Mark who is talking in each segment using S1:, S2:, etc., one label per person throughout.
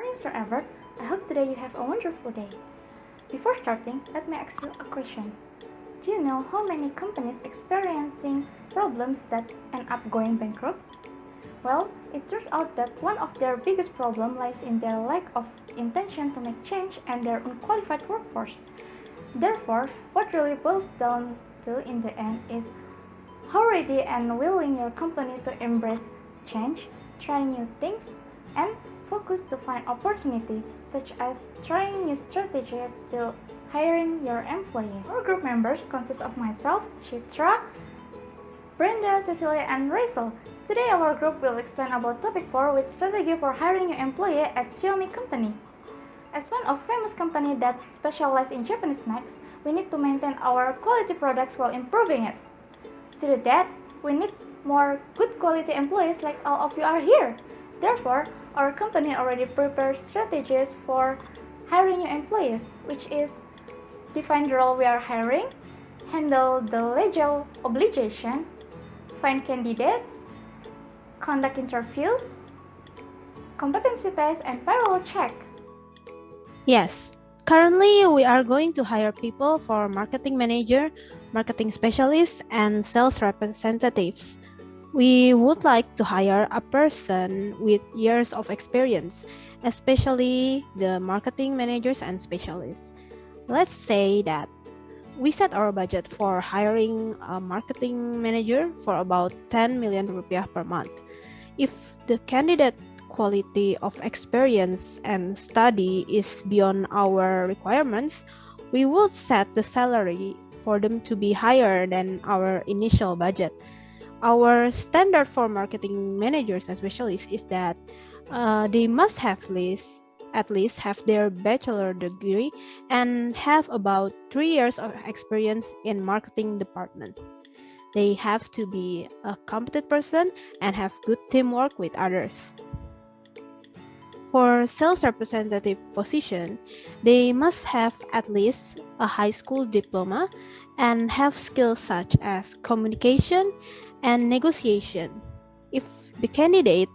S1: Morning, Sir Albert. I hope today you have a wonderful day. Before starting, let me ask you a question. Do you know how many companies experiencing problems that end up going bankrupt? Well, it turns out that one of their biggest problems lies in their lack of intention to make change and their unqualified workforce. Therefore, what really boils down to in the end is how ready and willing your company to embrace change, try new things, and focus to find opportunity, such as trying new strategy to hiring your employee. Our group members consist of myself, Chitra, Brenda, Cecilia, and Rachel. Today our group will explain about topic 4 with strategy for hiring your employee at Xiaomi company. As one of famous company that specialize in Japanese snacks, we need to maintain our quality products while improving it. To do that, we need more good quality employees like all of you are here. Therefore, our company already prepared strategies for hiring new employees, which is define the role we are hiring, handle the legal obligation, find candidates, conduct interviews, competency test, and payroll check.
S2: Yes, currently we are going to hire people for marketing manager, marketing specialists, and sales representatives. We would like to hire a person with years of experience, especially the marketing managers and specialists. Let's say that we set our budget for hiring a marketing manager for about 10 million rupiah per month. If the candidate quality of experience and study is beyond our requirements, we will set the salary for them to be higher than our initial budget. Our standard for marketing managers and specialists is that they must have at least have their bachelor degree and have about 3 years of experience in marketing department. They have to be a competent person and have good teamwork with others. For sales representative position, they must have at least a high school diploma and have skills such as communication and negotiation. If the candidate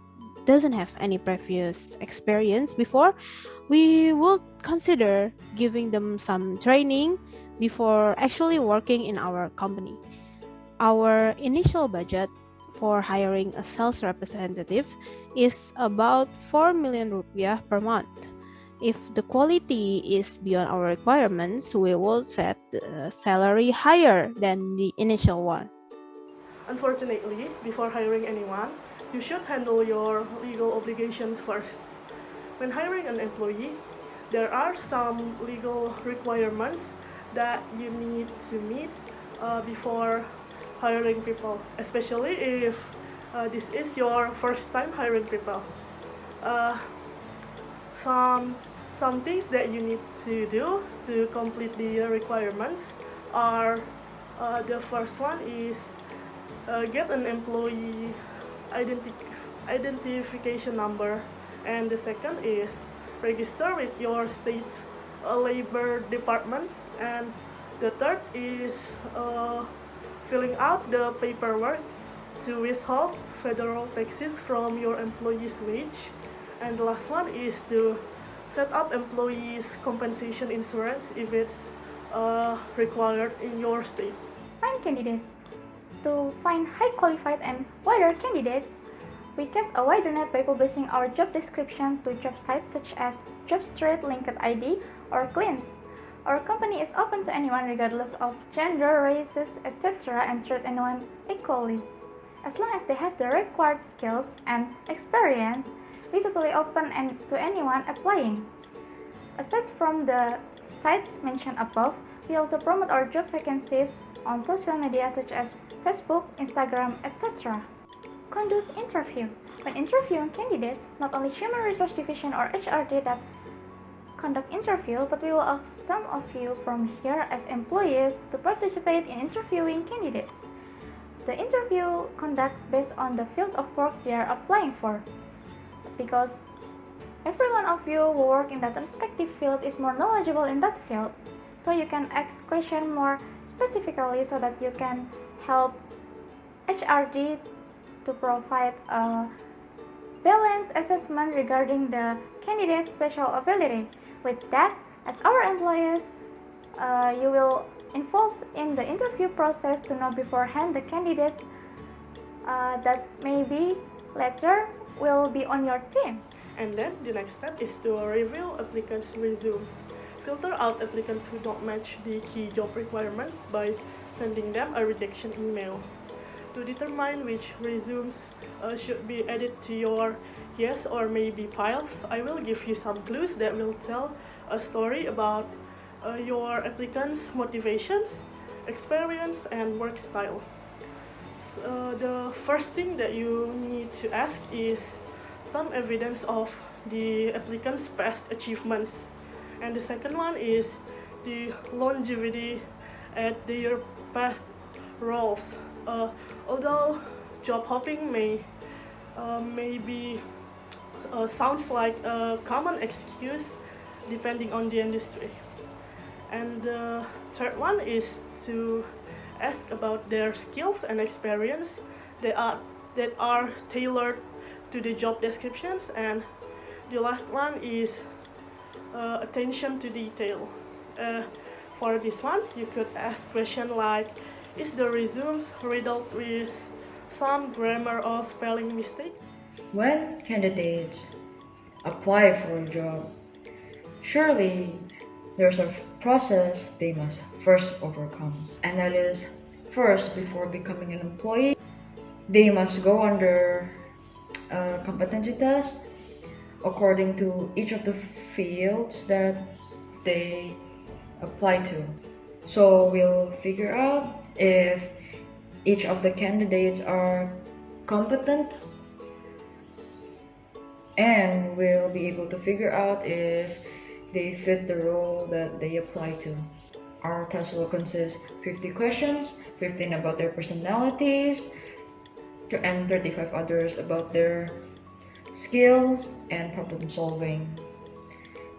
S2: doesn't have any previous experience before, we will consider giving them some training before actually working in our company. Our initial budget for hiring a sales representative is about 4 million rupiah per month. If the quality is beyond our requirements, we will set the salary higher than the initial one.
S3: Unfortunately, before hiring anyone, you should handle your legal obligations first. When hiring an employee, there are some legal requirements that you need to meet before hiring people, especially if this is your first time hiring people. Some things that you need to do to complete the requirements are the first one is get an employee identification number, and the second is register with your state's labor department, and the third is filling out the paperwork to withhold federal taxes from your employee's wage, and the last one is to set up employees' compensation insurance if it's required in your state.
S1: Find candidates. To find high qualified and wider candidates, we cast a wider net by publishing our job description to job sites such as JobStreet, LinkedIn, or Cleans. Our company is open to anyone regardless of gender, races, etc. and treat anyone equally. As long as they have the required skills and experience, we totally open to anyone applying. Aside from the sites mentioned above, we also promote our job vacancies on social media such as Facebook, Instagram, etc. Conduct interview. When interviewing candidates, not only Human Resource Division or HRD that conduct interview, but we will ask some of you from here as employees to participate in interviewing candidates. The interview conduct based on the field of work they are applying for, because every one of you who work in that respective field is more knowledgeable in that field, so you can ask questions more specifically so that you can help HRD to provide a balanced assessment regarding the candidate's special ability. With that, as our employees, you will involve in the interview process to know beforehand the candidates that maybe later will be on your team.
S3: And then the next step is to review applicants' resumes. Filter out applicants who don't match the key job requirements by sending them a rejection email. To determine which resumes should be added to your yes or maybe piles, I will give you some clues that will tell a story about your applicant's motivations, experience, and work style. So, the first thing that you need to ask is some evidence of the applicant's past achievements. And the second one is the longevity at their past roles. Although job hopping maybe sounds like a common excuse depending on the industry. And the third one is to ask about their skills and experience that are tailored to the job descriptions. And the last one is attention to detail. For this one, you could ask questions like, is the resume riddled with some grammar or spelling mistake?
S4: When candidates apply for a job, surely there's a process they must first overcome. And that is, first, before becoming an employee, they must go under a competency test according to each of the fields that they apply to. So we'll figure out if each of the candidates are competent, and we'll be able to figure out if they fit the role that they apply to. Our test will consist 50 questions, 15 about their personalities, and 35 others about their skills and problem solving.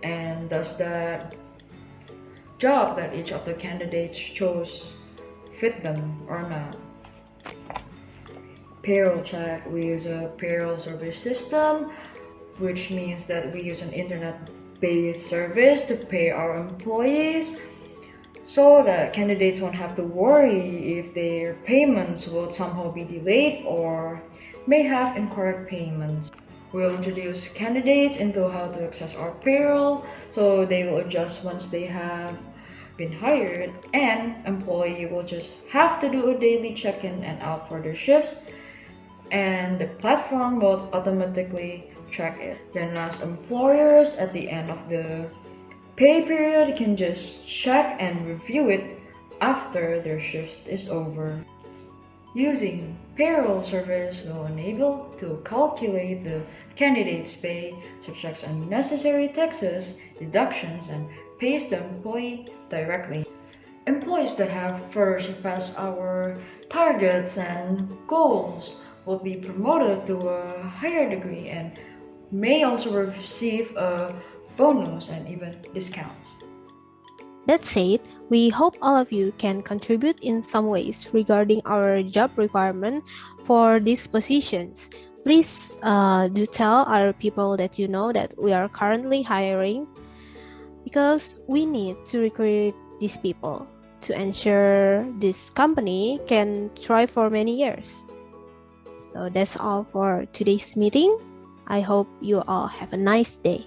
S4: And does that job that each of the candidates chose fit them or not? Payroll check. We use a payroll service system, which means that we use an internet-based service to pay our employees so that candidates won't have to worry if their payments will somehow be delayed or may have incorrect payments. We'll introduce candidates into how to access our payroll so they will adjust once they have been hired, and employee will just have to do a daily check-in and out for their shifts, and the platform will automatically track it. Then as employers, at the end of the pay period, can just check and review it after their shift is over. Using payroll service will enable to calculate the candidate's pay, subtracts unnecessary taxes, deductions, and pays the employee directly. Employees that have further surpassed our targets and goals will be promoted to a higher degree and may also receive a bonus and even discounts.
S2: That said, we hope all of you can contribute in some ways regarding our job requirement for these positions. Please do tell other people that you know that we are currently hiring, because we need to recruit these people to ensure this company can thrive for many years. So that's all for today's meeting. I hope you all have a nice day.